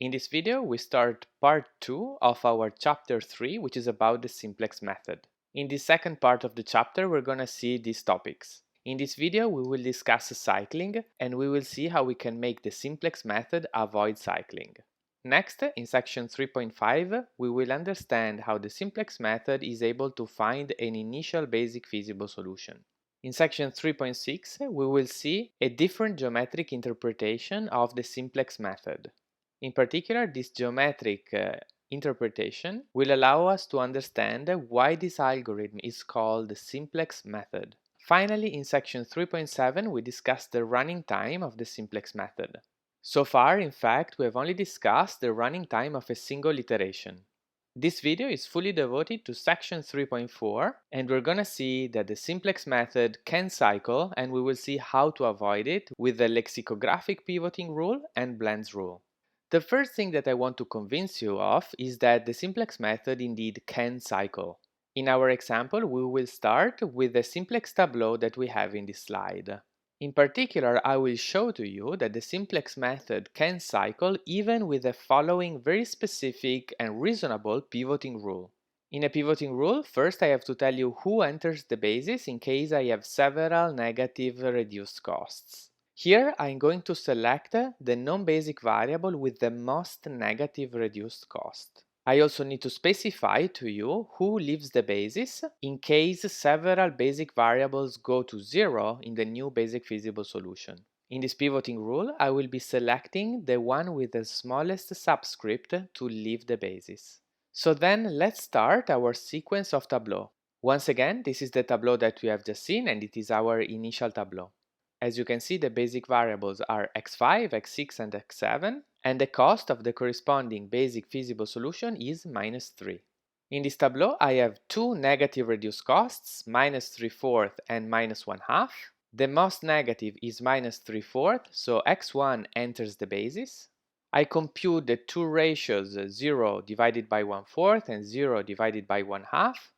In this video, we start part 2 of our chapter 3, which is about the simplex method. In the second part of the chapter, we're going to see these topics. In this video, we will discuss cycling and we will see how we can make the simplex method avoid cycling. Next, in section 3.5, we will understand how the simplex method is able to find an initial basic feasible solution. In section 3.6, we will see a different geometric interpretation of the simplex method. In particular, this geometric interpretation will allow us to understand why this algorithm is called the simplex method. Finally, in section 3.7, we discuss the running time of the simplex method. So far, in fact, we have only discussed the running time of a single iteration. This video is fully devoted to section 3.4, and we're gonna see that the simplex method can cycle, and we will see how to avoid it with the lexicographic pivoting rule and blends rule. The first thing that I want to convince you of is that the simplex method indeed can cycle. In our example, we will start with the simplex tableau that we have in this slide. In particular, I will show to you that the simplex method can cycle even with the following very specific and reasonable pivoting rule. In a pivoting rule, first I have to tell you who enters the basis in case I have several negative reduced costs. Here I'm going to select the non-basic variable with the most negative reduced cost. I also need to specify to you who leaves the basis in case several basic variables go to 0 in the new basic feasible solution. In this pivoting rule, I will be selecting the one with the smallest subscript to leave the basis. So then let's start our sequence of tableau. Once again, this is the tableau that we have just seen and it is our initial tableau. As you can see, the basic variables are x5, x6 and x7, and the cost of the corresponding basic feasible solution is -3. In this tableau, I have two negative reduced costs, -3/4 and -1/2. The most negative is -3/4, so x1 enters the basis. I compute the two ratios 0 divided by 1/4 and 0 divided by 1/2.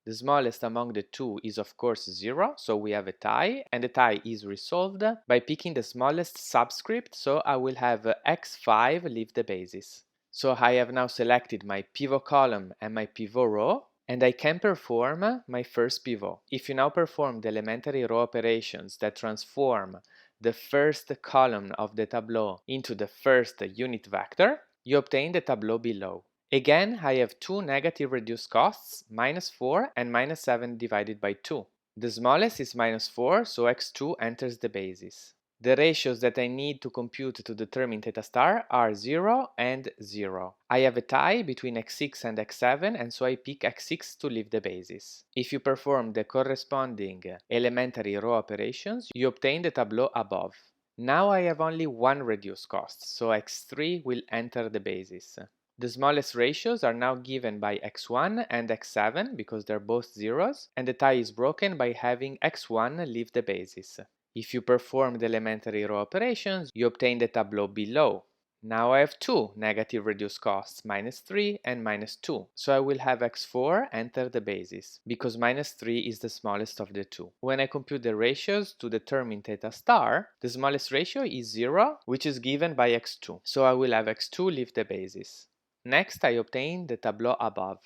The smallest among the two is of course 0, so we have a tie, and the tie is resolved by picking the smallest subscript, so I will have x5 leave the basis. So I have now selected my pivot column and my pivot row, and I can perform my first pivot. If you now perform the elementary row operations that transform the first column of the tableau into the first unit vector, you obtain the tableau below. Again, I have two negative reduced costs, -4 and -7 divided by 2. The smallest is -4, so x2 enters the basis. The ratios that I need to compute to determine theta star are 0 and 0. I have a tie between x6 and x7, and so I pick x6 to leave the basis. If you perform the corresponding elementary row operations, you obtain the tableau above. Now I have only one reduced cost, so x3 will enter the basis. The smallest ratios are now given by x1 and x7 because they're both zeros, and the tie is broken by having x1 leave the basis. If you perform the elementary row operations, you obtain the tableau below. Now I have two negative reduced costs, -3 and -2, so I will have x4 enter the basis, because -3 is the smallest of the two. When I compute the ratios to determine theta star, the smallest ratio is 0, which is given by x2, so I will have x2 leave the basis. Next, I obtain the tableau above.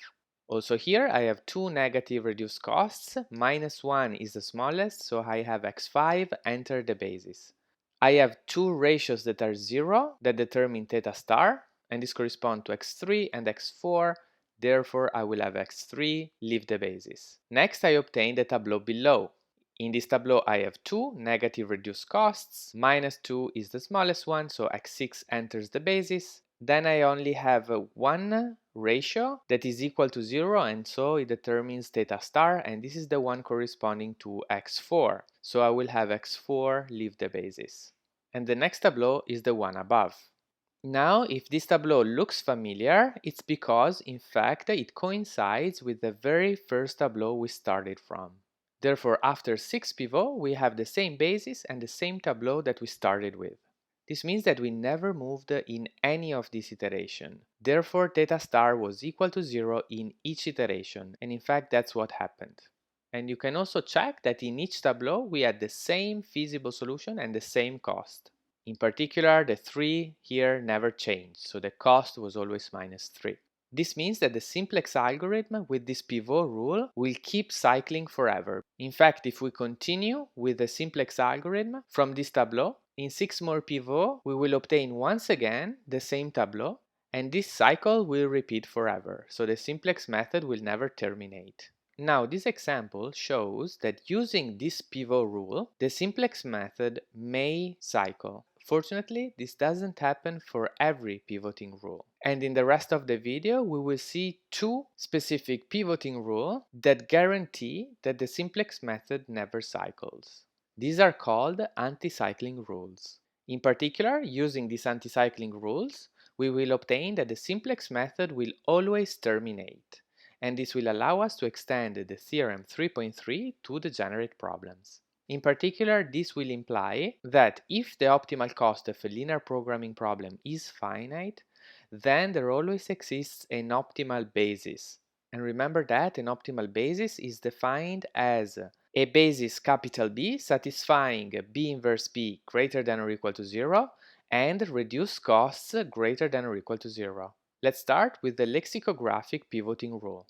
Also here, I have two negative reduced costs, -1 is the smallest, so I have x5 enter the basis. I have two ratios that are 0 that determine theta star, and this corresponds to x3 and x4, therefore I will have x3 leave the basis. Next, I obtain the tableau below. In this tableau, I have two negative reduced costs, -2 is the smallest one, so x6 enters the basis. Then I only have one ratio that is equal to 0, and so it determines theta star, and this is the one corresponding to x4. So I will have x4 leave the basis. And the next tableau is the one above. Now, if this tableau looks familiar, it's because, in fact, it coincides with the very first tableau we started from. Therefore, after 6 pivots, we have the same basis and the same tableau that we started with. This means that we never moved in any of these iterations. Therefore, theta star was equal to 0 in each iteration, and in fact that's what happened. And you can also check that in each tableau we had the same feasible solution and the same cost. In particular, the 3 here never changed, so the cost was always minus 3. This means that the simplex algorithm with this pivot rule will keep cycling forever. In fact, if we continue with the simplex algorithm from this tableau, in 6 more pivots, we will obtain once again the same tableau, and this cycle will repeat forever, so the simplex method will never terminate. Now, this example shows that using this pivot rule, the simplex method may cycle. Fortunately, this doesn't happen for every pivoting rule. And in the rest of the video, we will see 2 specific pivoting rules that guarantee that the simplex method never cycles. These are called anti-cycling rules. In particular, using these anti-cycling rules, we will obtain that the simplex method will always terminate, and this will allow us to extend the theorem 3.3 to degenerate problems. In particular, this will imply that if the optimal cost of a linear programming problem is finite, then there always exists an optimal basis. And remember that an optimal basis is defined as a basis capital B satisfying B inverse B greater than or equal to 0 and reduced costs greater than or equal to 0. Let's start with the lexicographic pivoting rule.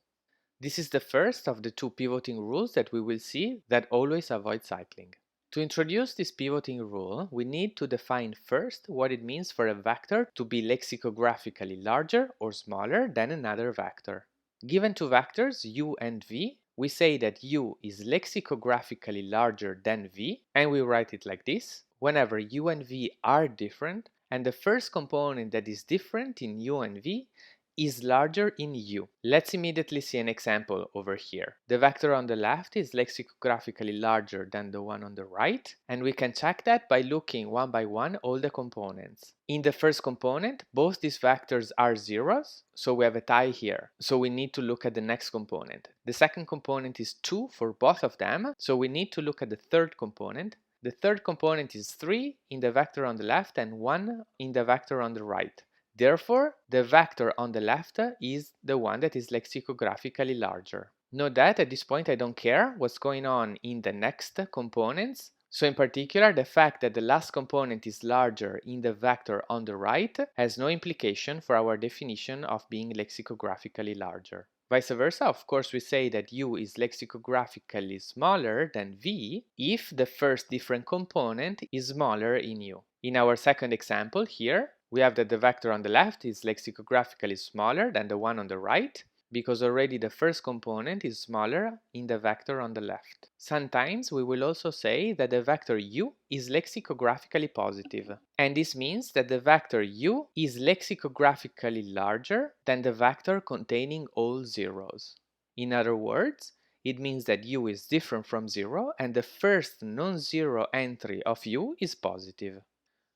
This is the first of the 2 pivoting rules that we will see that always avoid cycling. To introduce this pivoting rule, we need to define first what it means for a vector to be lexicographically larger or smaller than another vector. Given 2 vectors, u and v, we say that u is lexicographically larger than v, and we write it like this: whenever u and v are different, and the first component that is different in u and v is larger in u. Let's immediately see an example over here. The vector on the left is lexicographically larger than the one on the right, and we can check that by looking one by one all the components. In the first component, both these vectors are zeros, so we have a tie here. So we need to look at the next component. The second component is 2 for both of them, so we need to look at the third component. The third component is 3 in the vector on the left and 1 in the vector on the right. Therefore, the vector on the left is the one that is lexicographically larger. Note that at this point I don't care what's going on in the next components. So in particular, the fact that the last component is larger in the vector on the right has no implication for our definition of being lexicographically larger. Vice versa, of course, we say that u is lexicographically smaller than v if the first different component is smaller in u. In our second example here, we have that the vector on the left is lexicographically smaller than the one on the right, because already the first component is smaller in the vector on the left. Sometimes we will also say that the vector u is lexicographically positive, and this means that the vector u is lexicographically larger than the vector containing all zeros. In other words, it means that u is different from 0 and the first non-zero entry of u is positive.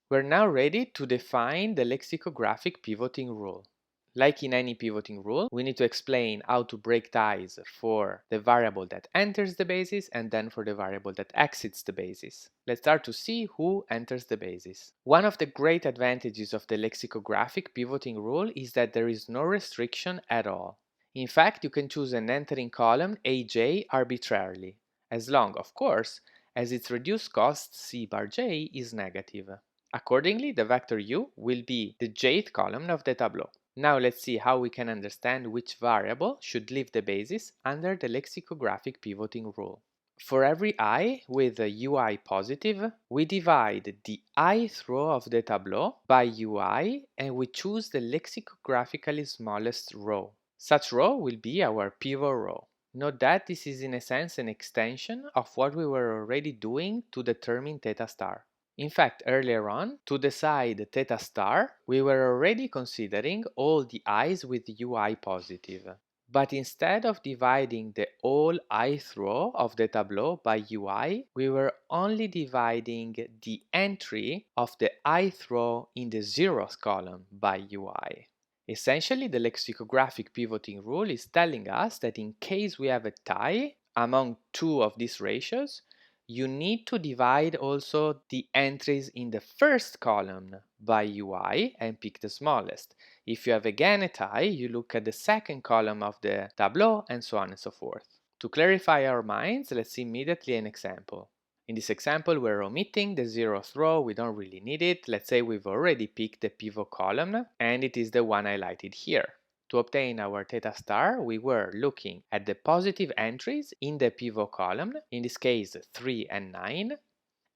We're now ready to define the lexicographic pivoting rule. Like in any pivoting rule, we need to explain how to break ties for the variable that enters the basis and then for the variable that exits the basis. Let's start to see who enters the basis. One of the great advantages of the lexicographic pivoting rule is that there is no restriction at all. In fact, you can choose an entering column aj arbitrarily, as long, of course, as its reduced cost c bar j is negative. Accordingly, the vector u will be the jth column of the tableau. Now let's see how we can understand which variable should leave the basis under the lexicographic pivoting rule. For every I with a ui positive, we divide the ith row of the tableau by ui and we choose the lexicographically smallest row. Such row will be our pivot row. Note that this is in a sense an extension of what we were already doing to determine theta star. In fact, earlier on, to decide theta star, we were already considering all the i's with ui positive. But instead of dividing the all ith row of the tableau by ui, we were only dividing the entry of the ith row in the zeroth column by ui. Essentially, the lexicographic pivoting rule is telling us that in case we have a tie among 2 of these ratios, you need to divide also the entries in the first column by ui and pick the smallest. If you have again a tie, you look at the second column of the tableau and so on and so forth. To clarify our minds, let's see immediately an example. In this example, we're omitting the 0th row, we don't really need it. Let's say we've already picked the pivot column, and it is the one highlighted here. To obtain our theta star, we were looking at the positive entries in the pivot column, in this case 3 and 9,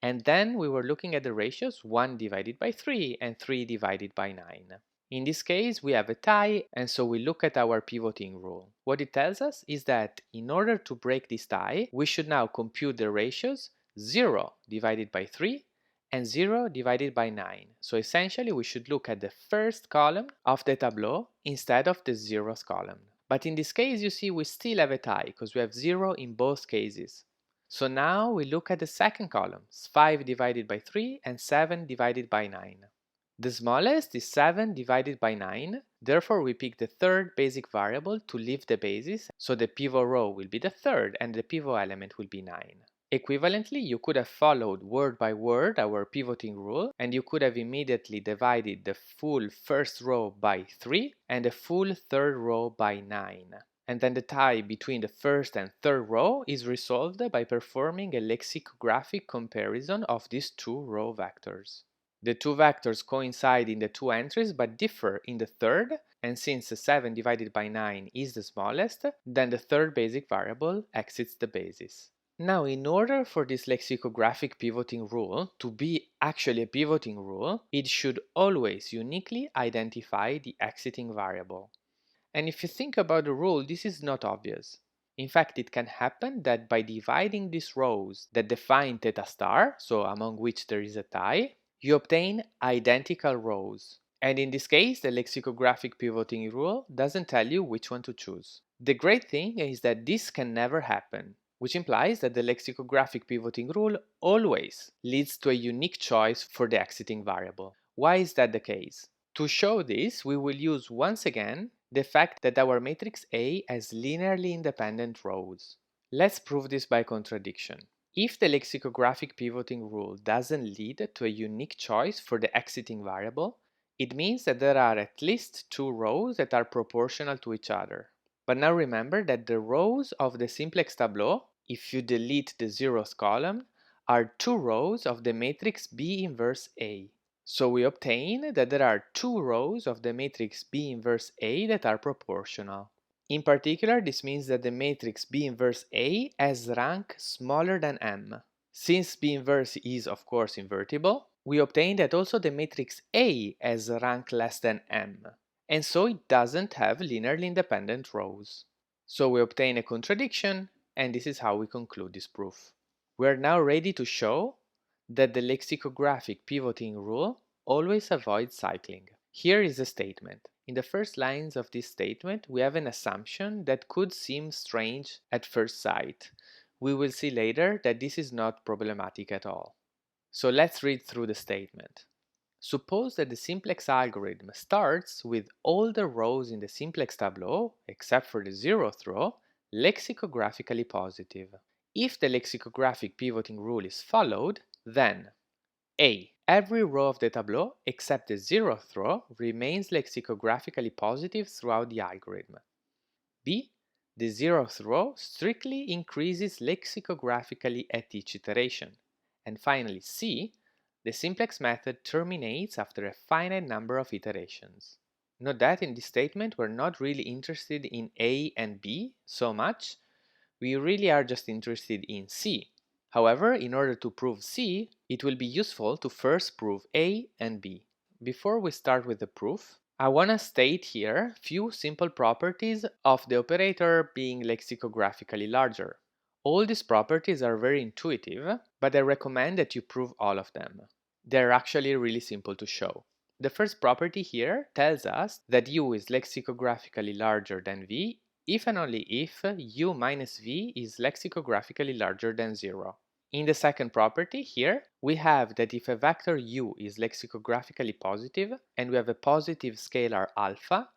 and then we were looking at the ratios 1 divided by 3 and 3 divided by 9. In this case, we have a tie, and so we look at our pivoting rule. What it tells us is that in order to break this tie, we should now compute the ratios 0 divided by 3 and 0 divided by 9. So essentially, we should look at the first column of the tableau instead of the 0th column. But in this case, you see, we still have a tie because we have 0 in both cases. So now we look at the second column, 5 divided by 3 and 7 divided by 9. The smallest is 7 divided by 9, therefore we pick the third basic variable to leave the basis, so the pivot row will be the third and the pivot element will be 9. Equivalently, you could have followed word by word our pivoting rule, and you could have immediately divided the full first row by 3 and the full third row by 9. And then the tie between the first and third row is resolved by performing a lexicographic comparison of these two row vectors. The two vectors coincide in the two entries but differ in the third, and since 7 divided by 9 is the smallest, then the third basic variable exits the basis. Now, in order for this lexicographic pivoting rule to be actually a pivoting rule, it should always uniquely identify the exiting variable. And if you think about the rule, this is not obvious. In fact, it can happen that by dividing these rows that define theta star, so among which there is a tie, you obtain identical rows. And in this case, the lexicographic pivoting rule doesn't tell you which one to choose. The great thing is that this can never happen, which implies that the lexicographic pivoting rule always leads to a unique choice for the exiting variable. Why is that the case? To show this, we will use once again the fact that our matrix A has linearly independent rows. Let's prove this by contradiction. If the lexicographic pivoting rule doesn't lead to a unique choice for the exiting variable, it means that there are at least two rows that are proportional to each other. But now remember that the rows of the simplex tableau, if you delete the 0th column, are two rows of the matrix B inverse A. So we obtain that there are two rows of the matrix B inverse A that are proportional. In particular, this means that the matrix B inverse A has rank smaller than M. Since B inverse is of course invertible, we obtain that also the matrix A has rank less than M, and so it doesn't have linearly independent rows. So we obtain a contradiction, and this is how we conclude this proof. We are now ready to show that the lexicographic pivoting rule always avoids cycling. Here is a statement. In the first lines of this statement, we have an assumption that could seem strange at first sight. We will see later that this is not problematic at all. So let's read through the statement. Suppose that the simplex algorithm starts with all the rows in the simplex tableau, except for the 0th row, lexicographically positive. If the lexicographic pivoting rule is followed, then A. Every row of the tableau except the 0th row remains lexicographically positive throughout the algorithm. B. The 0th row strictly increases lexicographically at each iteration. And finally C. The simplex method terminates after a finite number of iterations. Note that in this statement we're not really interested in A and B so much, we really are just interested in C. However, in order to prove C, it will be useful to first prove A and B. Before we start with the proof, I want to state here few simple properties of the operator being lexicographically larger. All these properties are very intuitive, but I recommend that you prove all of them. They're actually really simple to show. The first property here tells us that U is lexicographically larger than V if and only if U minus V is lexicographically larger than 0. In the second property here, we have that if a vector U is lexicographically positive and we have a positive scalar alpha,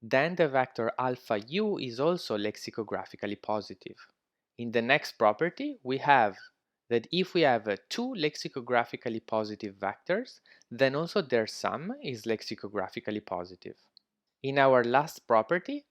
then the vector alpha U is also lexicographically positive. In the next property, we have that if we have two lexicographically positive vectors, then also their sum is lexicographically positive. In our last property,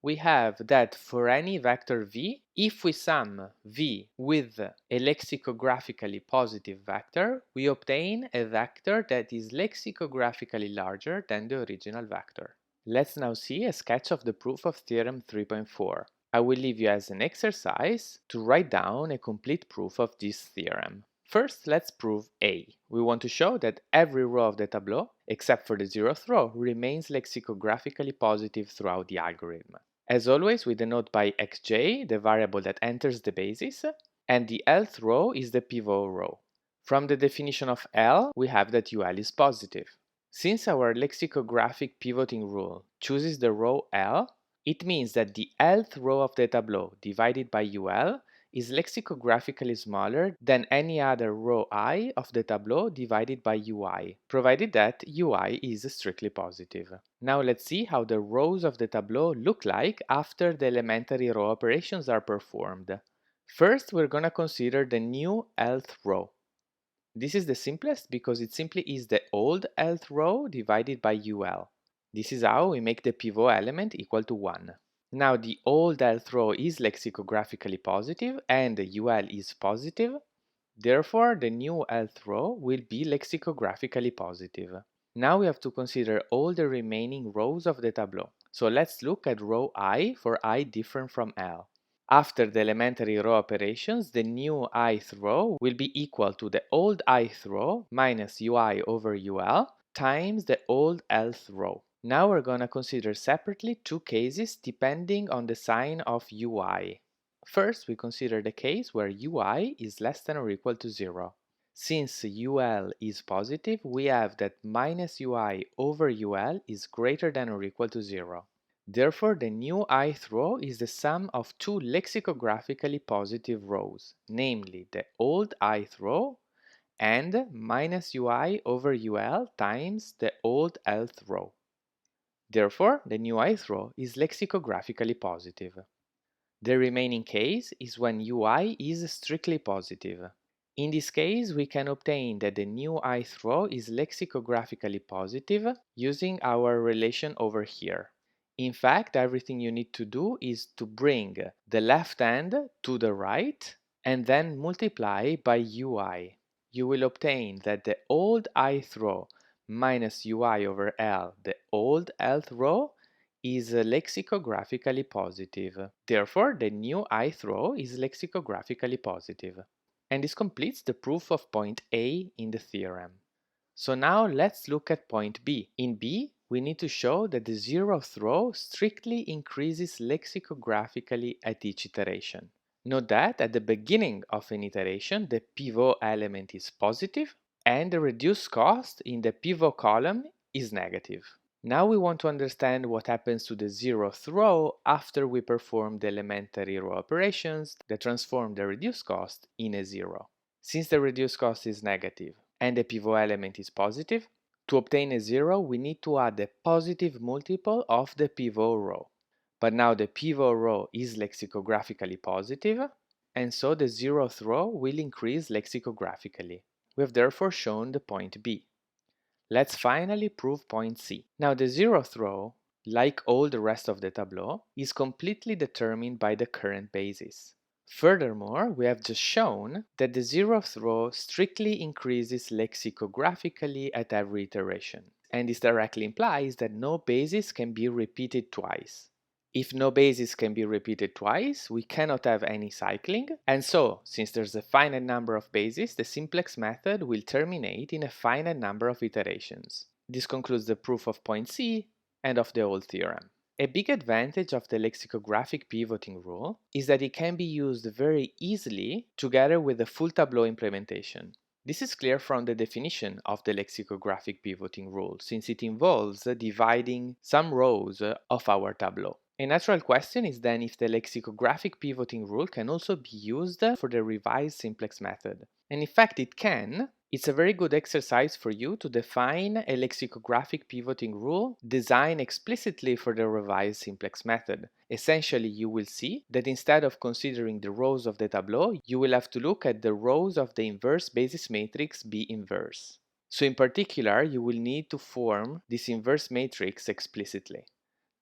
we have that for any vector v, if we sum v with a lexicographically positive vector, we obtain a vector that is lexicographically larger than the original vector. Let's now see a sketch of the proof of theorem 3.4. I will leave you as an exercise to write down a complete proof of this theorem. First, let's prove A. We want to show that every row of the tableau, except for the 0th row, remains lexicographically positive throughout the algorithm. As always, we denote by xj the variable that enters the basis, and the lth row is the pivot row. From the definition of L, we have that UL is positive. Since our lexicographic pivoting rule chooses the row L, it means that the lth row of the tableau divided by UL is lexicographically smaller than any other row I of the tableau divided by UI, provided that UI is strictly positive. Now let's see how the rows of the tableau look like after the elementary row operations are performed. First, we're going to consider the new lth row. This is the simplest because it simply is the old lth row divided by UL. This is how we make the pivot element equal to 1. Now the old lth row is lexicographically positive and the UL is positive. Therefore, the new lth row will be lexicographically positive. Now we have to consider all the remaining rows of the tableau. So let's look at row I for I different from L. After the elementary row operations, the new ith row will be equal to the old ith row minus UI over UL times the old lth row. Now we're going to consider separately two cases depending on the sign of UI. First, we consider the case where UI is less than or equal to 0. Since UL is positive, we have that minus UI over UL is greater than or equal to 0. Therefore, the new ith row is the sum of two lexicographically positive rows, namely the old ith row and minus UI over UL times the old lth row. Therefore, the new ith row is lexicographically positive. The remaining case is when UI is strictly positive. In this case, we can obtain that the new ith row is lexicographically positive using our relation over here. In fact, everything you need to do is to bring the left hand to the right and then multiply by UI. You will obtain that the old ith row minus UI over L, the old lth row, is lexicographically positive. Therefore, the new ith row is lexicographically positive. And this completes the proof of point A in the theorem. So now let's look at point B. In B, we need to show that the 0th row strictly increases lexicographically at each iteration. Note that at the beginning of an iteration, the pivot element is positive and the reduced cost in the pivot column is negative. Now we want to understand what happens to the 0th row after we perform the elementary row operations that transform the reduced cost in a 0. Since the reduced cost is negative and the pivot element is positive, to obtain a 0 we need to add a positive multiple of the pivot row. But now the pivot row is lexicographically positive, and so the 0th row will increase lexicographically. We have therefore shown the point B. Let's finally prove point C. Now the 0th row, like all the rest of the tableau, is completely determined by the current basis. Furthermore, we have just shown that the 0th row strictly increases lexicographically at every iteration, and this directly implies that no basis can be repeated twice. If no basis can be repeated twice, we cannot have any cycling, and so, since there's a finite number of bases, the simplex method will terminate in a finite number of iterations. This concludes the proof of point C and of the whole theorem. A big advantage of the lexicographic pivoting rule is that it can be used very easily together with the full tableau implementation. This is clear from the definition of the lexicographic pivoting rule, since it involves dividing some rows of our tableau. A natural question is then if the lexicographic pivoting rule can also be used for the revised simplex method. And in fact it can. It's a very good exercise for you to define a lexicographic pivoting rule designed explicitly for the revised simplex method. Essentially, you will see that instead of considering the rows of the tableau, you will have to look at the rows of the inverse basis matrix B inverse. So in particular, you will need to form this inverse matrix explicitly.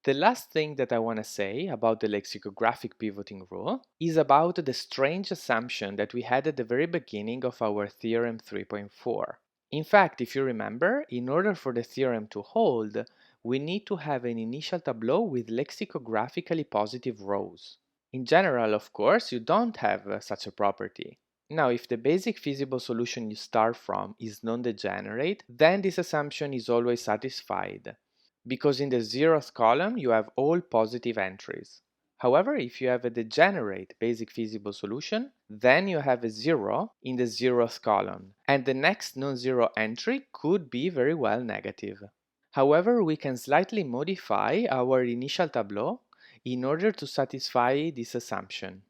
The last thing that I want to say about the lexicographic pivoting rule is about the strange assumption that we had at the very beginning of our theorem 3.4. In fact, if you remember, in order for the theorem to hold, we need to have an initial tableau with lexicographically positive rows. In general, of course, you don't have such a property. Now, if the basic feasible solution you start from is non-degenerate, then this assumption is always satisfied, because in the 0th column you have all positive entries. However, if you have a degenerate basic feasible solution, then you have a 0 in the 0th column, and the next non-zero entry could be very well negative. However, we can slightly modify our initial tableau in order to satisfy this assumption.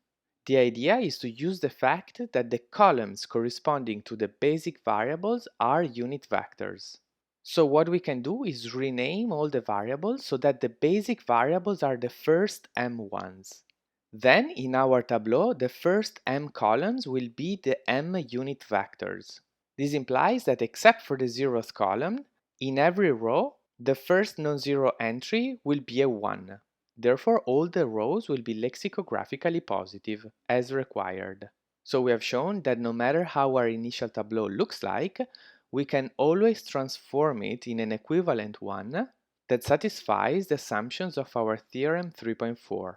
The idea is to use the fact that the columns corresponding to the basic variables are unit vectors. So what we can do is rename all the variables so that the basic variables are the first m ones. Then in our tableau, the first m columns will be the m unit vectors. This implies that except for the 0th column, in every row, the first non-zero entry will be a 1. Therefore, all the rows will be lexicographically positive, as required. So we have shown that no matter how our initial tableau looks like, we can always transform it in an equivalent one that satisfies the assumptions of our theorem 3.4.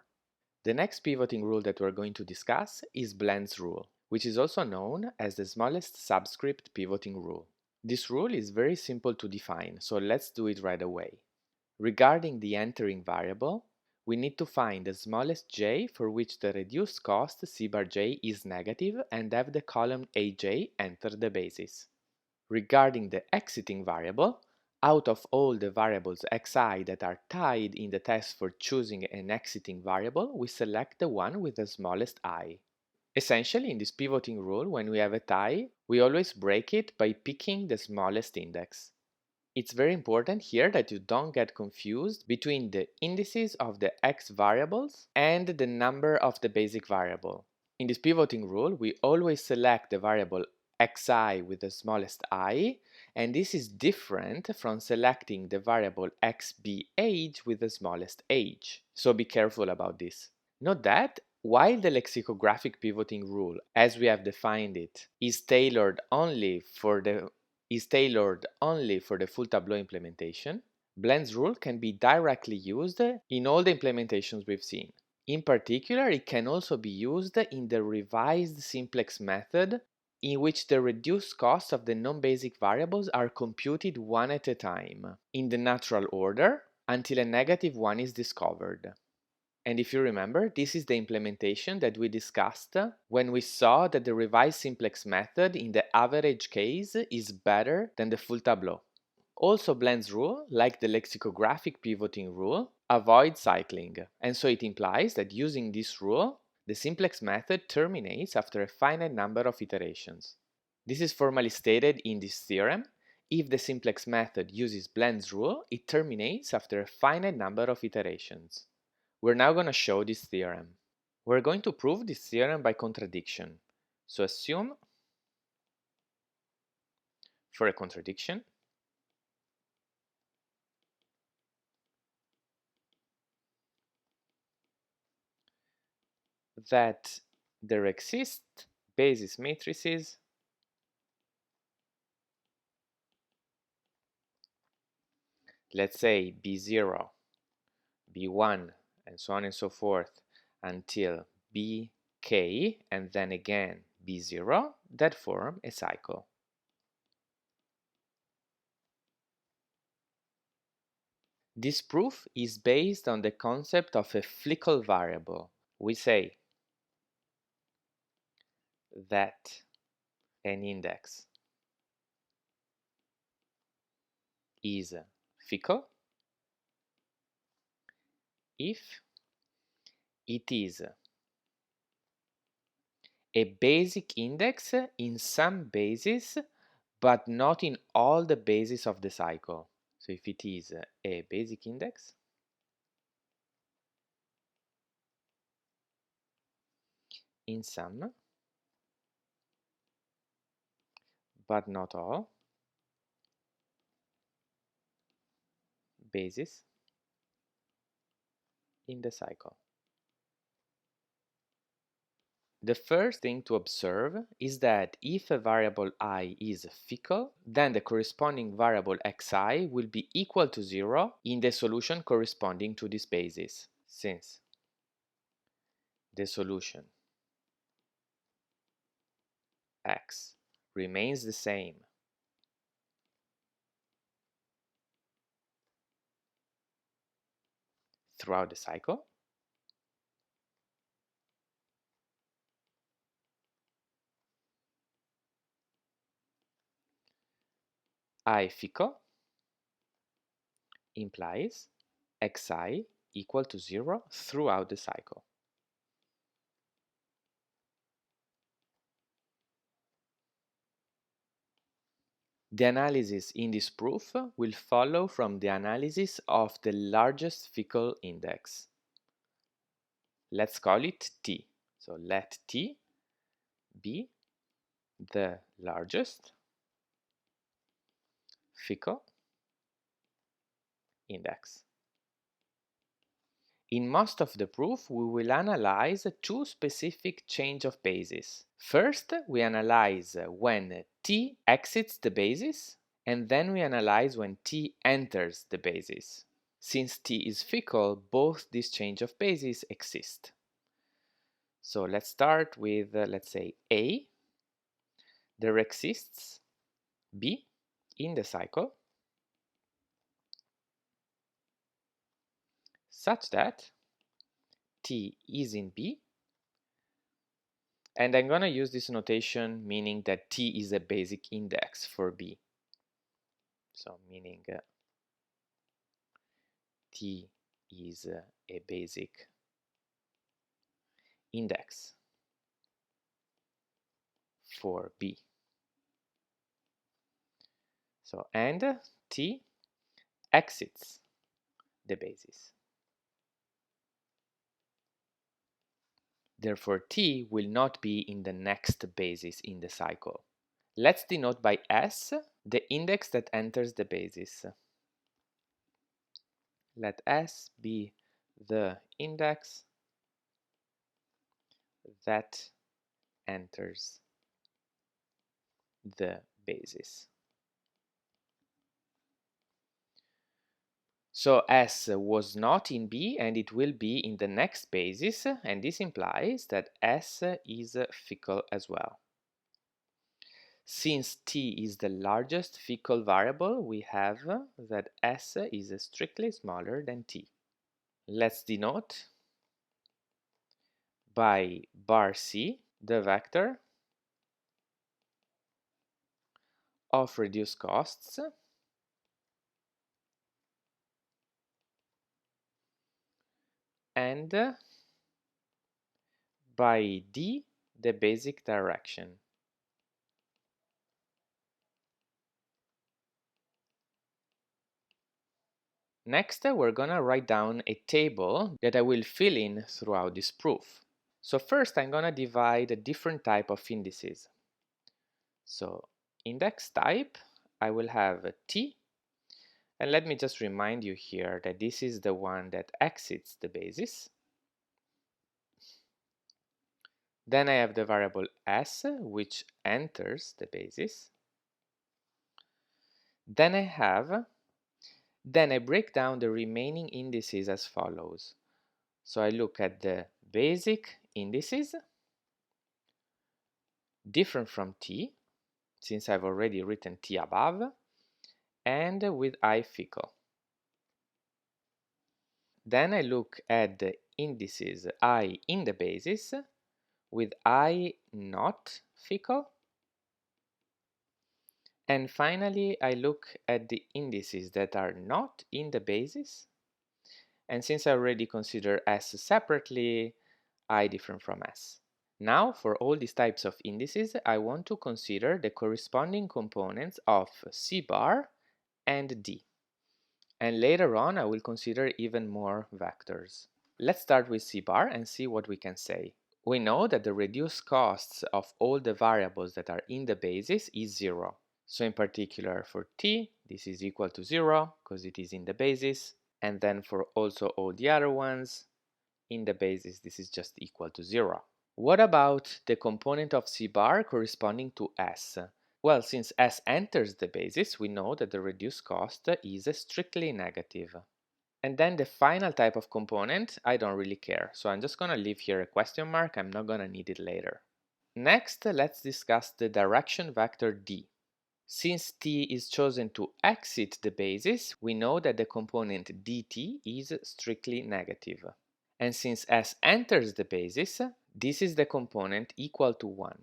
The next pivoting rule that we're going to discuss is Blend's rule, which is also known as the smallest subscript pivoting rule. This rule is very simple to define, so let's do it right away. Regarding the entering variable, we need to find the smallest j for which the reduced cost c bar j is negative and have the column aj enter the basis. Regarding the exiting variable, out of all the variables xi that are tied in the test for choosing an exiting variable, we select the one with the smallest I. Essentially, in this pivoting rule, when we have a tie, we always break it by picking the smallest index. It's very important here that you don't get confused between the indices of the x variables and the number of the basic variable. In this pivoting rule, we always select the variable xi with the smallest I, and this is different from selecting the variable xbh with the smallest h. So be careful about this. Note that while the lexicographic pivoting rule, as we have defined it, is tailored only for the full Tableau implementation, Blend's rule can be directly used in all the implementations we've seen. In particular, it can also be used in the revised simplex method, in which the reduced costs of the non-basic variables are computed one at a time, in the natural order, until a negative one is discovered. And if you remember, this is the implementation that we discussed when we saw that the revised simplex method in the average case is better than the full tableau. Also, Blend's rule, like the lexicographic pivoting rule, avoids cycling, and so it implies that using this rule, the simplex method terminates after a finite number of iterations. This is formally stated in this theorem. If the simplex method uses Blend's rule, it terminates after a finite number of iterations. We're now going to show this theorem. We're going to prove this theorem by contradiction. So assume, for a contradiction, that there exist basis matrices let's say B0, B1, and so on and so forth until Bk, and then again B0, that form a cycle. This proof is based on the concept of a Flickle variable. We say that an index is fickle if it is a basic index in some bases, but not in all the bases of the cycle. So if it is a basic index in some, but not all bases in the cycle. The first thing to observe is that if a variable I is fickle, then the corresponding variable xi will be equal to 0 in the solution corresponding to this basis, since the solution x remains the same throughout the cycle, I fickle implies xi equal to 0 throughout the cycle. The analysis in this proof will follow from the analysis of the largest fickle index. Let's call it T. So let T be the largest fickle index. In most of the proof, we will analyze two specific change of basis. First, we analyze when T exits the basis, and then we analyze when T enters the basis. Since T is fickle, both these change of basis exist. So let's start with, let's say, A. There exists B in the cycle such that T is in B, and I'm going to use this notation meaning that T is a basic index for B. So meaning T is a basic index for B. So and T exits the basis. Therefore, T will not be in the next basis in the cycle. Let's denote by S the index that enters the basis. Let S be the index that enters the basis. So S was not in B and it will be in the next basis, and this implies that S is fickle as well. Since T is the largest fickle variable, we have that S is strictly smaller than T. Let's denote by bar C the vector of reduced costs and by D the basic direction. Next, we're gonna write down a table that I will fill in throughout this proof. So first, I'm gonna divide a different type of indices. So index type, I will have T, and let me just remind you here that this is the one that exits the basis. Then I have the variable S, which enters the basis. Then I break down the remaining indices as follows. So I look at the basic indices, different from T, since I've already written T above, and with I fickle. Then I look at the indices I in the basis with I not fickle. And finally, I look at the indices that are not in the basis. And since I already consider S separately, I different from S. Now, for all these types of indices, I want to consider the corresponding components of C bar and D. And later on, I will consider even more vectors. Let's start with C bar and see what we can say. We know that the reduced costs of all the variables that are in the basis is 0. So in particular for T, this is equal to 0 because it is in the basis. And then for also all the other ones, in the basis, this is just equal to 0. What about the component of C bar corresponding to S? Well, since S enters the basis, we know that the reduced cost is strictly negative. And then the final type of component, I don't really care. So I'm just going to leave here a question mark. I'm not going to need it later. Next, let's discuss the direction vector d. Since t is chosen to exit the basis, we know that the component dt is strictly negative. And since S enters the basis, this is the component equal to 1.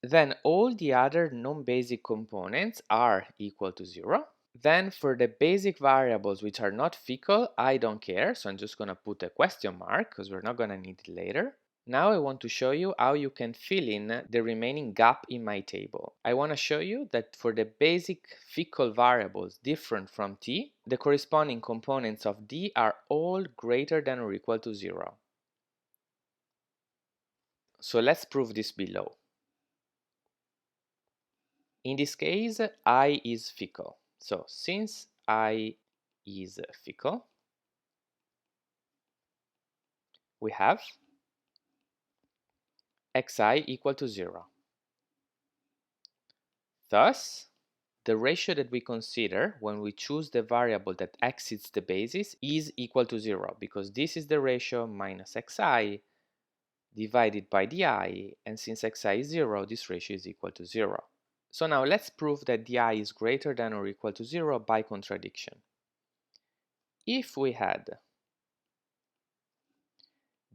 Then all the other non-basic components are equal to 0. Then for the basic variables which are not Fickle, I don't care, so I'm just going to put a question mark because we're not going to need it later. Now I want to show you how you can fill in the remaining gap in my table. I want to show you that for the basic Fickle variables different from t, the corresponding components of d are all greater than or equal to 0. So let's prove this below. In this case, I is Fickle. So since I is Fickle, we have xi equal to 0. Thus, the ratio that we consider when we choose the variable that exits the basis is equal to 0, because this is the ratio minus xi divided by di, and since xi is 0, this ratio is equal to 0. So now let's prove that di is greater than or equal to 0 by contradiction. If we had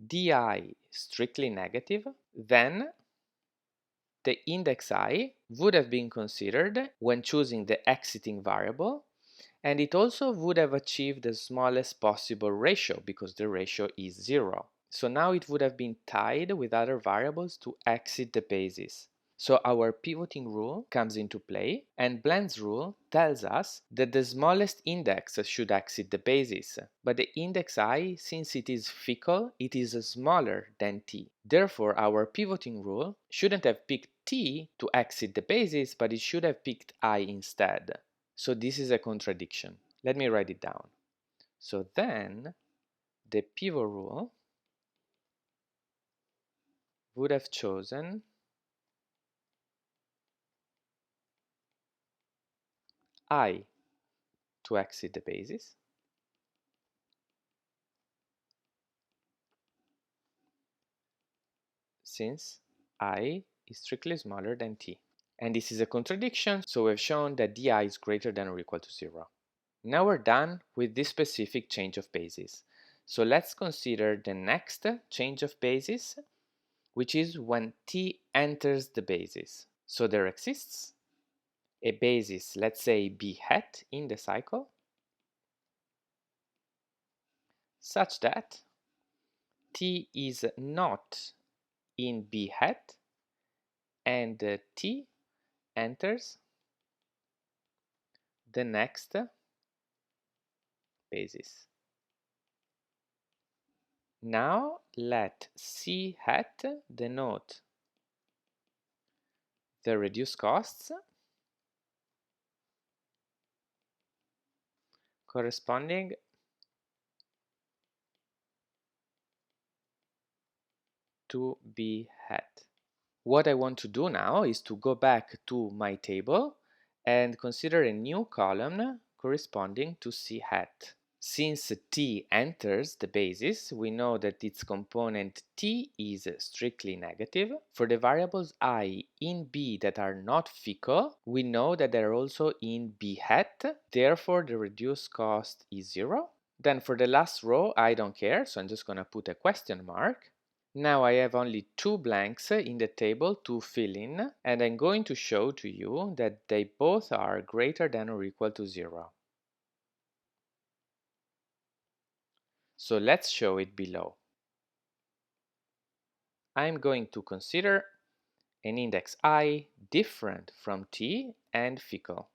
di strictly negative, then the index I would have been considered when choosing the exiting variable, and it also would have achieved the smallest possible ratio because the ratio is 0. So now it would have been tied with other variables to exit the basis. So our pivoting rule comes into play, and Blend's rule tells us that the smallest index should exit the basis. But the index I, since it is Fickle, it is smaller than t. Therefore, our pivoting rule shouldn't have picked t to exit the basis, but it should have picked I instead. So this is a contradiction. Let me write it down. So then, the pivot rule would have chosen I to exit the basis, since I is strictly smaller than t. And this is a contradiction, so we've shown that di is greater than or equal to 0. Now we're done with this specific change of basis. So let's consider the next change of basis, which is when t enters the basis. So there exists a basis, let's say b hat in the cycle, such that t is not in b hat and t enters the next basis. Now let C hat denote the reduced costs corresponding to B hat. What I want to do now is to go back to my table and consider a new column corresponding to C hat. Since t enters the basis, we know that its component t is strictly negative. For the variables I in B that are not Fickle, we know that they're also in B hat, therefore the reduced cost is 0. Then for the last row, I don't care, so I'm just going to put a question mark. Now I have only 2 blanks in the table to fill in, and I'm going to show to you that they both are greater than or equal to 0. So let's show it below. I'm going to consider an index I different from t and Fickle.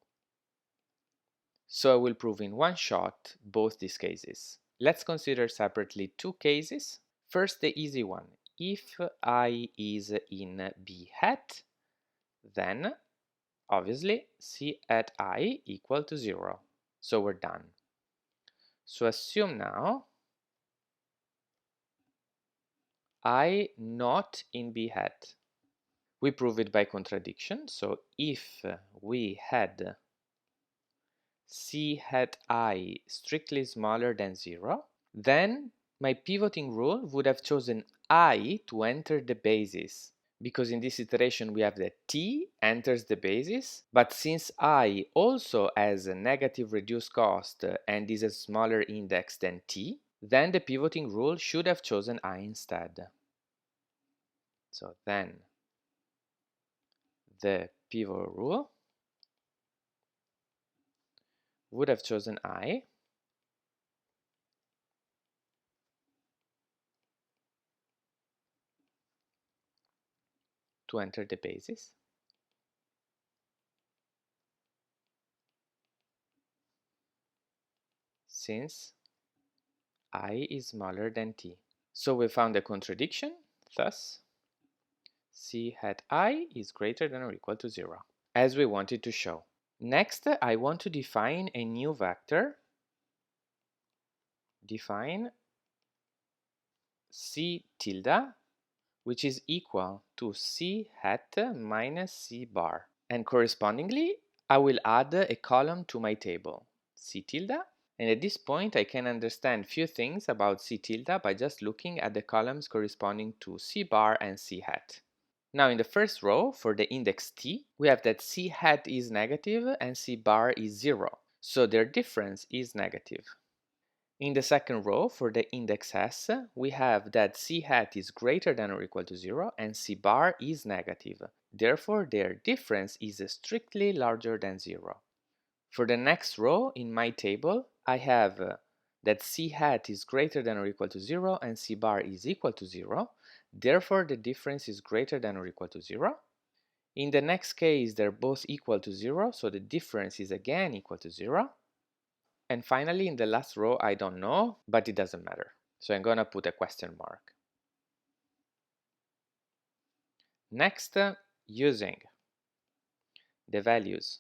So I will prove in one shot both these cases. Let's consider separately 2 cases. First, the easy one. If I is in B hat, then obviously C at I equal to 0. So we're done. So assume now I not in B hat. We prove it by contradiction. So if we had C hat I strictly smaller than 0, then my pivoting rule would have chosen I to enter the basis, because in this iteration we have that T enters the basis, but since I also has a negative reduced cost and is a smaller index than T, then the pivoting rule should have chosen I instead. So then the pivot rule would have chosen I, to enter the basis, since I is smaller than T. So we found a contradiction, thus C hat I is greater than or equal to 0, as we wanted to show. Next, I want to define a new vector. Define C tilde, which is equal to C hat minus C bar. And correspondingly, I will add a column to my table, C tilde. And at this point, I can understand few things about C tilde by just looking at the columns corresponding to C bar and C hat. Now in the first row, for the index t, we have that C hat is negative and C bar is 0, so their difference is negative. In the second row, for the index s, we have that C hat is greater than or equal to 0 and C bar is negative, therefore their difference is strictly larger than 0. For the next row in my table, I have that C hat is greater than or equal to 0 and C bar is equal to 0, therefore the difference is greater than or equal to 0. In the next case, they're both equal to 0, so the difference is again equal to 0. And finally, in the last row, I don't know, but it doesn't matter. So I'm gonna put a question mark. Next, using the values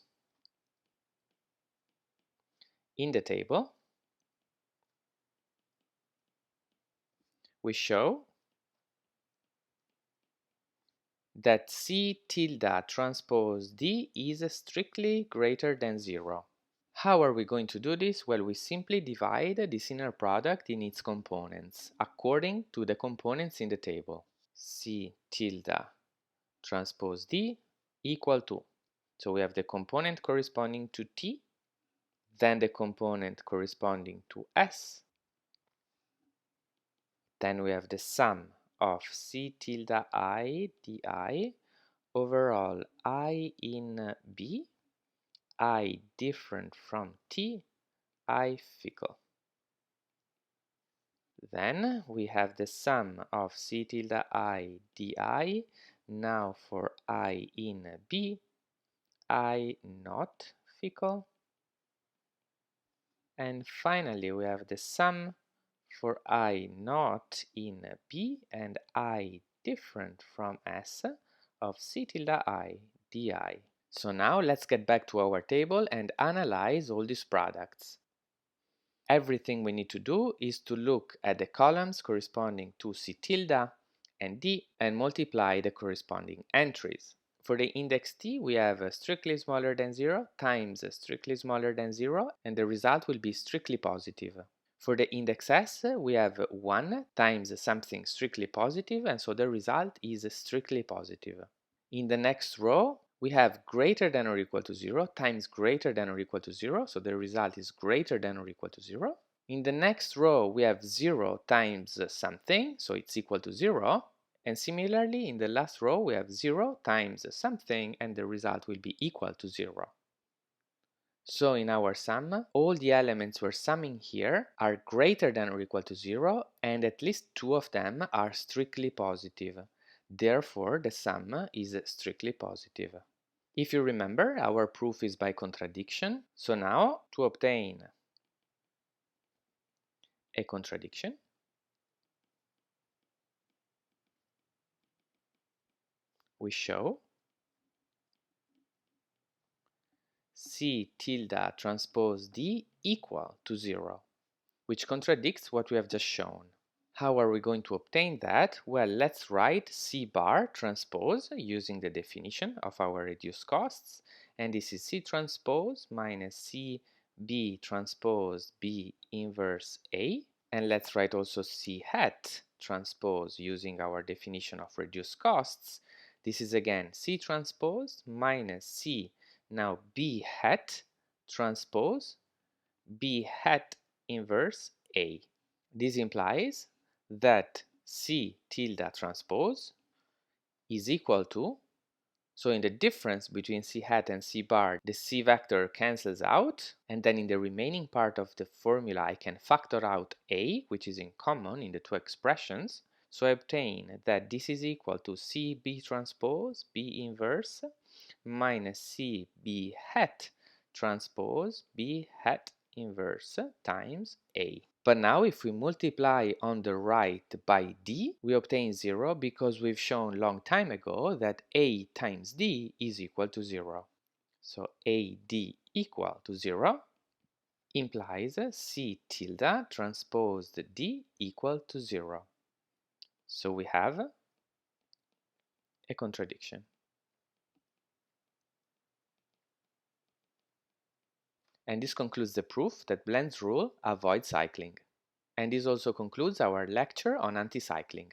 in the table, we show that C tilde transpose D is strictly greater than 0. How are we going to do this? Well, we simply divide this inner product in its components according to the components in the table. C tilde transpose D equal to, so we have the component corresponding to T, then the component corresponding to S, then we have the sum of C tilde I di overall I in B, I different from T, I fickle. Then we have the sum of C tilde I di now for I in B, I not fickle. And finally we have the sum for I not in B and I different from S of C tilde I di. So now let's get back to our table and analyze all these products. Everything we need to do is to look at the columns corresponding to C tilde and D and multiply the corresponding entries. For the index t, we have strictly smaller than 0 times strictly smaller than 0, and the result will be strictly positive. For the index s, we have 1 times something strictly positive, and so the result is strictly positive. In the next row, we have greater than or equal to 0 times greater than or equal to 0, so the result is greater than or equal to 0. In the next row, we have 0 times something, so it's equal to 0. And similarly, in the last row, we have 0 times something, and the result will be equal to 0. So in our sum, all the elements we're summing here are greater than or equal to 0, and at least 2 of them are strictly positive. Therefore, the sum is strictly positive. If you remember, our proof is by contradiction. So now, to obtain a contradiction, we show C tilde transpose D equal to 0, which contradicts what we have just shown. How are we going to obtain that? Well, let's write C bar transpose using the definition of our reduced costs. And this is C transpose minus C B transpose B inverse A. And let's write also C hat transpose using our definition of reduced costs. This is again C transpose minus C, now B hat transpose B hat inverse A. This implies that C tilde transpose is equal to, so in the difference between C hat and C bar, the C vector cancels out, and then in the remaining part of the formula I can factor out A, which is in common in the two expressions, so I obtain that this is equal to C B transpose B inverse minus C B hat transpose B hat inverse times A. But now if we multiply on the right by D, we obtain 0 because we've shown long time ago that A times D is equal to 0. So AD equal to 0 implies C tilde transposed D equal to 0. So we have a contradiction. And this concludes the proof that Blend's rule avoids cycling. And this also concludes our lecture on anticycling.